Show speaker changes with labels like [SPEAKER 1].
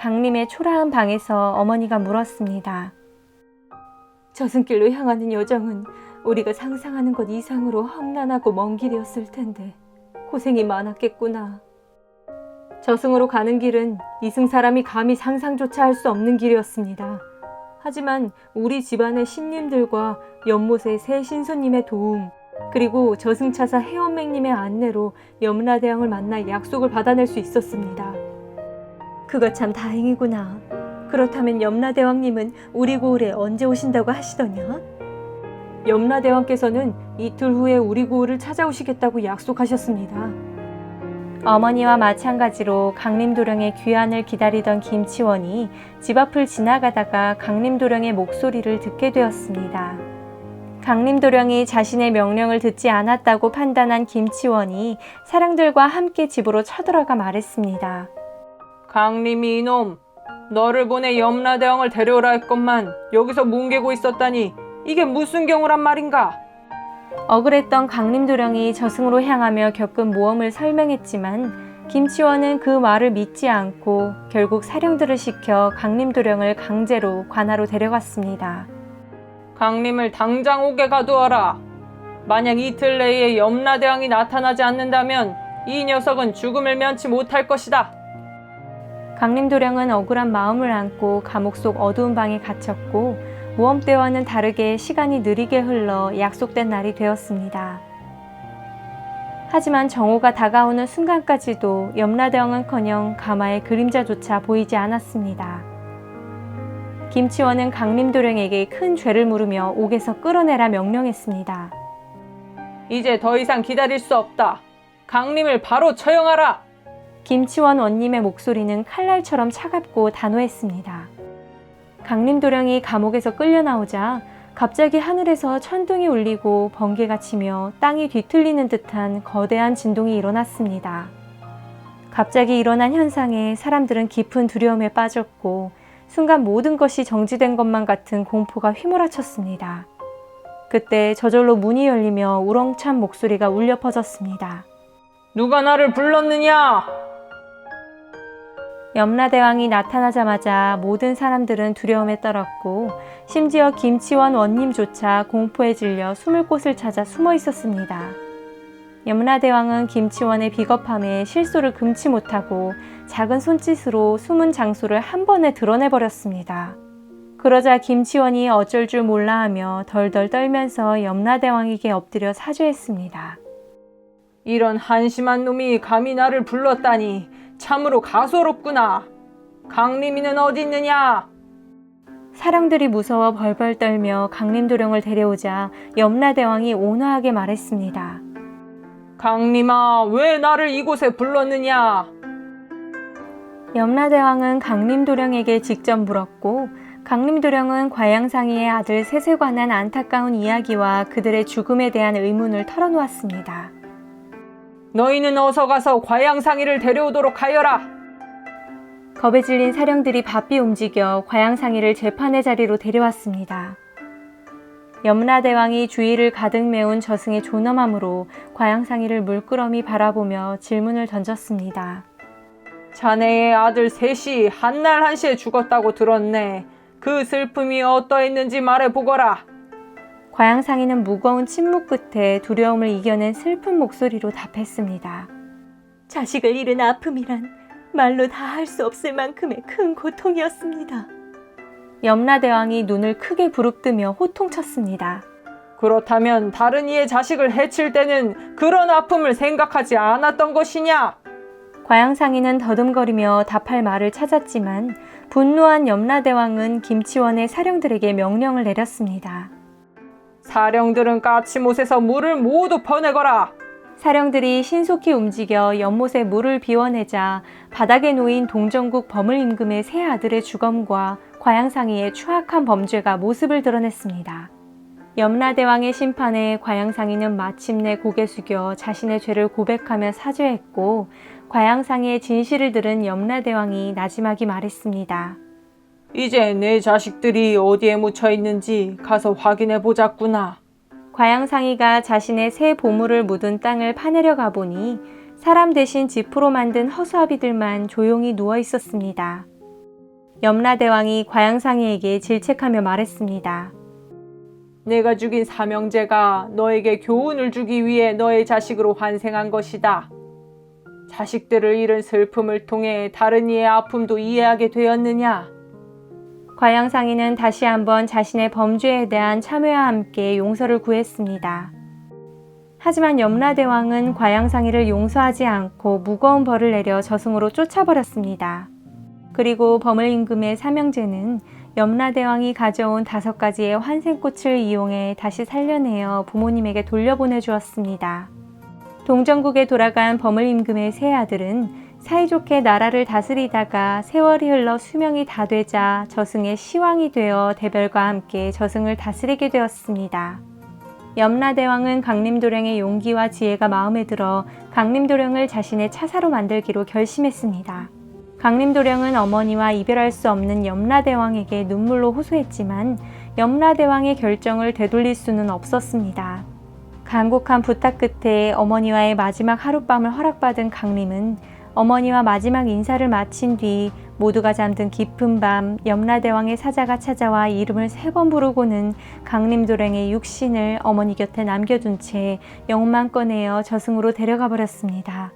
[SPEAKER 1] 강림의 초라한 방에서 어머니가 물었습니다. 저승길로 향하는 여정은 우리가 상상하는 것 이상으로 험난하고 먼 길이었을 텐데 고생이 많았겠구나. 저승으로 가는 길은 이승 사람이 감히 상상조차 할 수 없는 길이었습니다. 하지만 우리 집안의 신님들과 연못의 새 신수님의 도움, 그리고 저승차사 해원맹님의 안내로 염라대왕을 만날 약속을 받아낼 수 있었습니다. 그거 참 다행이구나. 그렇다면 염라대왕님은 우리 고을에 언제 오신다고 하시더냐? 염라대왕께서는 이틀 후에 우리 고을을 찾아오시겠다고 약속하셨습니다. 어머니와 마찬가지로 강림도령의 귀환을 기다리던 김치원이 집 앞을 지나가다가 강림도령의 목소리를 듣게 되었습니다. 강림도령이 자신의 명령을 듣지 않았다고 판단한 김치원이 사람들과 함께 집으로 쳐들어가 말했습니다.
[SPEAKER 2] 강림이 이놈, 너를 보내 염라대왕을 데려오라 했건만 여기서 뭉개고 있었다니 이게 무슨 경우란 말인가?
[SPEAKER 1] 억울했던 강림도령이 저승으로 향하며 겪은 모험을 설명했지만 김치원은 그 말을 믿지 않고 결국 사령들을 시켜 강림도령을 강제로 관하로 데려갔습니다.
[SPEAKER 2] 강림을 당장 옥에 가두어라. 만약 이틀 내에 염라대왕이 나타나지 않는다면 이 녀석은 죽음을 면치 못할 것이다.
[SPEAKER 1] 강림도령은 억울한 마음을 안고 감옥 속 어두운 방에 갇혔고 모험 때와는 다르게 시간이 느리게 흘러 약속된 날이 되었습니다. 하지만 정오가 다가오는 순간까지도 염라대왕은커녕 가마의 그림자조차 보이지 않았습니다. 김치원은 강림도령에게 큰 죄를 물으며 옥에서 끌어내라 명령했습니다.
[SPEAKER 2] 이제 더 이상 기다릴 수 없다. 강림을 바로 처형하라.
[SPEAKER 1] 김치원 원님의 목소리는 칼날처럼 차갑고 단호했습니다. 강림도령이 감옥에서 끌려 나오자 갑자기 하늘에서 천둥이 울리고 번개가 치며 땅이 뒤틀리는 듯한 거대한 진동이 일어났습니다. 갑자기 일어난 현상에 사람들은 깊은 두려움에 빠졌고 순간 모든 것이 정지된 것만 같은 공포가 휘몰아쳤습니다. 그때 저절로 문이 열리며 우렁찬 목소리가 울려 퍼졌습니다.
[SPEAKER 2] 누가 나를 불렀느냐?
[SPEAKER 1] 염라대왕이 나타나자마자 모든 사람들은 두려움에 떨었고 심지어 김치원 원님조차 공포에 질려 숨을 곳을 찾아 숨어 있었습니다. 염라대왕은 김치원의 비겁함에 실소를 금치 못하고 작은 손짓으로 숨은 장소를 한 번에 드러내버렸습니다. 그러자 김치원이 어쩔 줄 몰라하며 덜덜 떨면서 염라대왕에게 엎드려 사죄했습니다.
[SPEAKER 2] 이런 한심한 놈이 감히 나를 불렀다니 참으로 가소롭구나. 강림이는 어디 있느냐?
[SPEAKER 1] 사령들이 무서워 벌벌 떨며 강림도령을 데려오자 염라대왕이 온화하게 말했습니다.
[SPEAKER 2] 강림아, 왜 나를 이곳에 불렀느냐?
[SPEAKER 1] 염라대왕은 강림도령에게 직접 물었고 강림도령은 과양상이의 아들 셋에 관한 안타까운 이야기와 그들의 죽음에 대한 의문을 털어놓았습니다.
[SPEAKER 2] 너희는 어서 가서 과양상이를 데려오도록 하여라.
[SPEAKER 1] 겁에 질린 사령들이 바삐 움직여 과양상이를 재판의 자리로 데려왔습니다. 염라대왕이 주위를 가득 메운 저승의 존엄함으로 과양상이를 물끄러미 바라보며 질문을 던졌습니다.
[SPEAKER 2] 자네의 아들 셋이 한날 한시에 죽었다고 들었네. 그 슬픔이 어떠했는지 말해보거라.
[SPEAKER 1] 과양상이는 무거운 침묵 끝에 두려움을 이겨낸 슬픈 목소리로 답했습니다. 자식을 잃은 아픔이란 말로 다 할 수 없을 만큼의 큰 고통이었습니다. 염라대왕이 눈을 크게 부릅뜨며 호통쳤습니다.
[SPEAKER 2] 그렇다면 다른 이의 자식을 해칠 때는 그런 아픔을 생각하지 않았던 것이냐?
[SPEAKER 1] 과양상이는 더듬거리며 답할 말을 찾았지만 분노한 염라대왕은 김치원의 사령들에게 명령을 내렸습니다.
[SPEAKER 2] 사령들은 까치못에서 물을 모두 퍼내거라.
[SPEAKER 1] 사령들이 신속히 움직여 연못에 물을 비워내자 바닥에 놓인 동정국 버물임금의 세 아들의 주검과 과양상이의 추악한 범죄가 모습을 드러냈습니다. 염라대왕의 심판에 과양상이는 마침내 고개 숙여 자신의 죄를 고백하며 사죄했고 과양상이의 진실을 들은 염라대왕이 나지막이 말했습니다.
[SPEAKER 2] 이제 내 자식들이 어디에 묻혀 있는지 가서 확인해 보자꾸나.
[SPEAKER 1] 과양상이가 자신의 새 보물을 묻은 땅을 파내려 가보니 사람 대신 지프로 만든 허수아비들만 조용히 누워 있었습니다. 염라대왕이 과양상이에게 질책하며 말했습니다.
[SPEAKER 2] 내가 죽인 삼형제가 너에게 교훈을 주기 위해 너의 자식으로 환생한 것이다. 자식들을 잃은 슬픔을 통해 다른 이의 아픔도 이해하게 되었느냐?
[SPEAKER 1] 과양상이는 다시 한번 자신의 범죄에 대한 참회와 함께 용서를 구했습니다. 하지만 염라대왕은 과양상이를 용서하지 않고 무거운 벌을 내려 저승으로 쫓아버렸습니다. 그리고 버물임금의 삼형제는 염라대왕이 가져온 5가지의 환생꽃을 이용해 다시 살려내어 부모님에게 돌려보내 주었습니다. 동정국에 돌아간 버물임금의 세 아들은 사이좋게 나라를 다스리다가 세월이 흘러 수명이 다 되자 저승의 시왕이 되어 대별과 함께 저승을 다스리게 되었습니다. 염라대왕은 강림도령의 용기와 지혜가 마음에 들어 강림도령을 자신의 차사로 만들기로 결심했습니다. 강림도령은 어머니와 이별할 수 없는 염라대왕에게 눈물로 호소했지만 염라대왕의 결정을 되돌릴 수는 없었습니다. 간곡한 부탁 끝에 어머니와의 마지막 하룻밤을 허락받은 강림은 어머니와 마지막 인사를 마친 뒤 모두가 잠든 깊은 밤 염라대왕의 사자가 찾아와 이름을 3번 부르고는 강림도령의 육신을 어머니 곁에 남겨둔 채 영혼만 꺼내어 저승으로 데려가 버렸습니다.